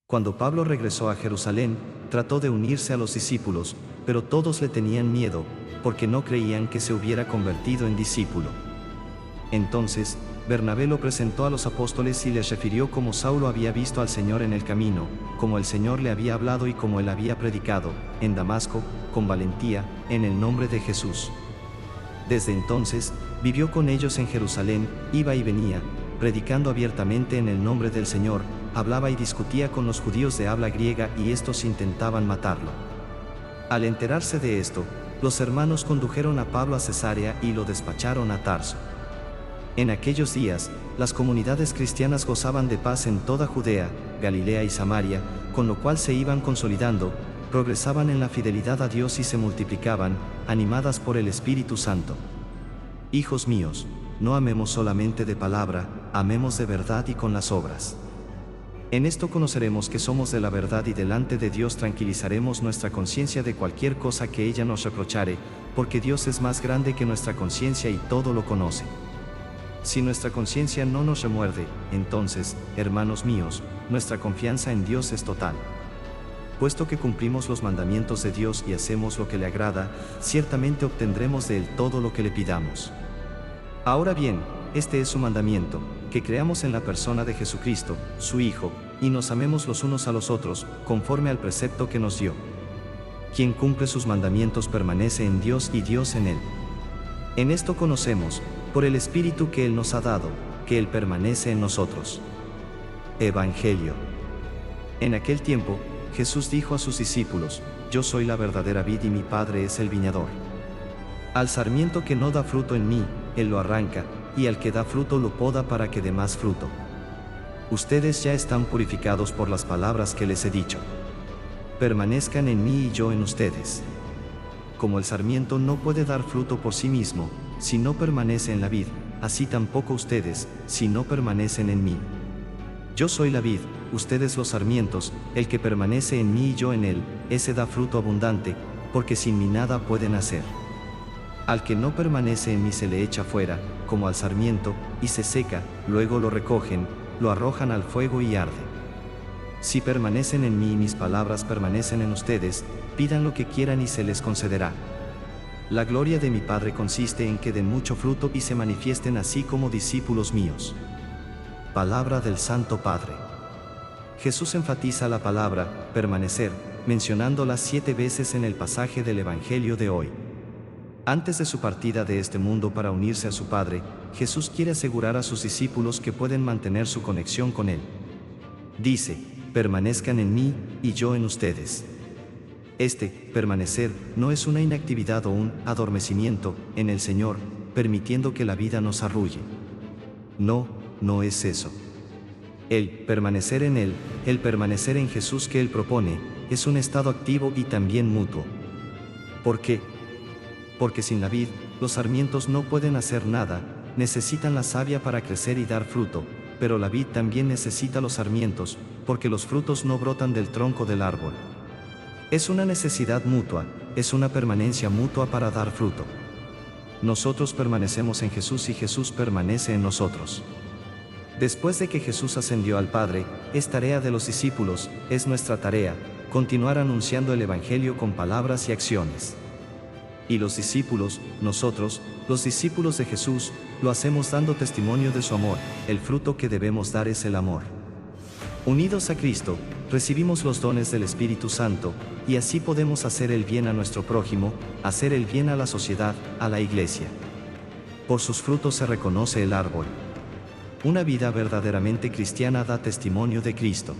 Cuando Pablo regresó a Jerusalén, trató de unirse a los discípulos, pero todos le tenían miedo, porque no creían que se hubiera convertido en discípulo. Entonces, Bernabé lo presentó a los apóstoles y les refirió cómo Saulo había visto al Señor en el camino, cómo el Señor le había hablado y cómo él había predicado, en Damasco, con valentía, en el nombre de Jesús. Desde entonces, vivió con ellos en Jerusalén, iba y venía, predicando abiertamente en el nombre del Señor, hablaba y discutía con los judíos de habla griega y estos intentaban matarlo. Al enterarse de esto, los hermanos condujeron a Pablo a Cesarea y lo despacharon a Tarso. En aquellos días, las comunidades cristianas gozaban de paz en toda Judea, Galilea y Samaria, con lo cual se iban consolidando, progresaban en la fidelidad a Dios y se multiplicaban, animadas por el Espíritu Santo. Hijos míos, no amemos solamente de palabra, amemos de verdad y con las obras. En esto conoceremos que somos de la verdad y delante de Dios tranquilizaremos nuestra conciencia de cualquier cosa que ella nos reprochare, porque Dios es más grande que nuestra conciencia y todo lo conoce. Si nuestra conciencia no nos remuerde, entonces, hermanos míos, nuestra confianza en Dios es total. Puesto que cumplimos los mandamientos de Dios y hacemos lo que le agrada, ciertamente obtendremos de Él todo lo que le pidamos. Ahora bien, este es su mandamiento, que creamos en la persona de Jesucristo, su Hijo, y nos amemos los unos a los otros, conforme al precepto que nos dio. Quien cumple sus mandamientos permanece en Dios y Dios en él. En esto conocemos, por el Espíritu que Él nos ha dado, que Él permanece en nosotros. Evangelio. En aquel tiempo, Jesús dijo a sus discípulos: Yo soy la verdadera vid y mi Padre es el viñador. Al sarmiento que no da fruto en mí, Él lo arranca, y al que da fruto lo poda para que dé más fruto. Ustedes ya están purificados por las palabras que les he dicho. Permanezcan en mí y yo en ustedes. Como el sarmiento no puede dar fruto por sí mismo, si no permanece en la vid, así tampoco ustedes, si no permanecen en mí. Yo soy la vid, ustedes los sarmientos, el que permanece en mí y yo en él, ese da fruto abundante, porque sin mí nada pueden hacer. Al que no permanece en mí se le echa fuera, como al sarmiento, y se seca, luego lo recogen, lo arrojan al fuego y arde. Si permanecen en mí y mis palabras permanecen en ustedes, pidan lo que quieran y se les concederá. La gloria de mi Padre consiste en que den mucho fruto y se manifiesten así como discípulos míos. Palabra del Santo Padre. Jesús enfatiza la palabra, permanecer, mencionándola 7 veces en el pasaje del Evangelio de hoy. Antes de su partida de este mundo para unirse a su Padre, Jesús quiere asegurar a sus discípulos que pueden mantener su conexión con Él. Dice: permanezcan en mí, y yo en ustedes. Permanecer, no es una inactividad o un adormecimiento en el Señor, permitiendo que la vida nos arrulle. No, no es eso. El permanecer en Él, el permanecer en Jesús que Él propone, es un estado activo y también mutuo. ¿Por qué? Porque sin la vid, los sarmientos no pueden hacer nada, necesitan la savia para crecer y dar fruto, pero la vid también necesita los sarmientos, porque los frutos no brotan del tronco del árbol. Es una necesidad mutua, es una permanencia mutua para dar fruto. Nosotros permanecemos en Jesús y Jesús permanece en nosotros. Después de que Jesús ascendió al Padre, es tarea de los discípulos, es nuestra tarea, continuar anunciando el Evangelio con palabras y acciones. Y los discípulos, nosotros, los discípulos de Jesús, lo hacemos dando testimonio de su amor, el fruto que debemos dar es el amor. Unidos a Cristo, recibimos los dones del Espíritu Santo, y así podemos hacer el bien a nuestro prójimo, hacer el bien a la sociedad, a la iglesia. Por sus frutos se reconoce el árbol. Una vida verdaderamente cristiana da testimonio de Cristo.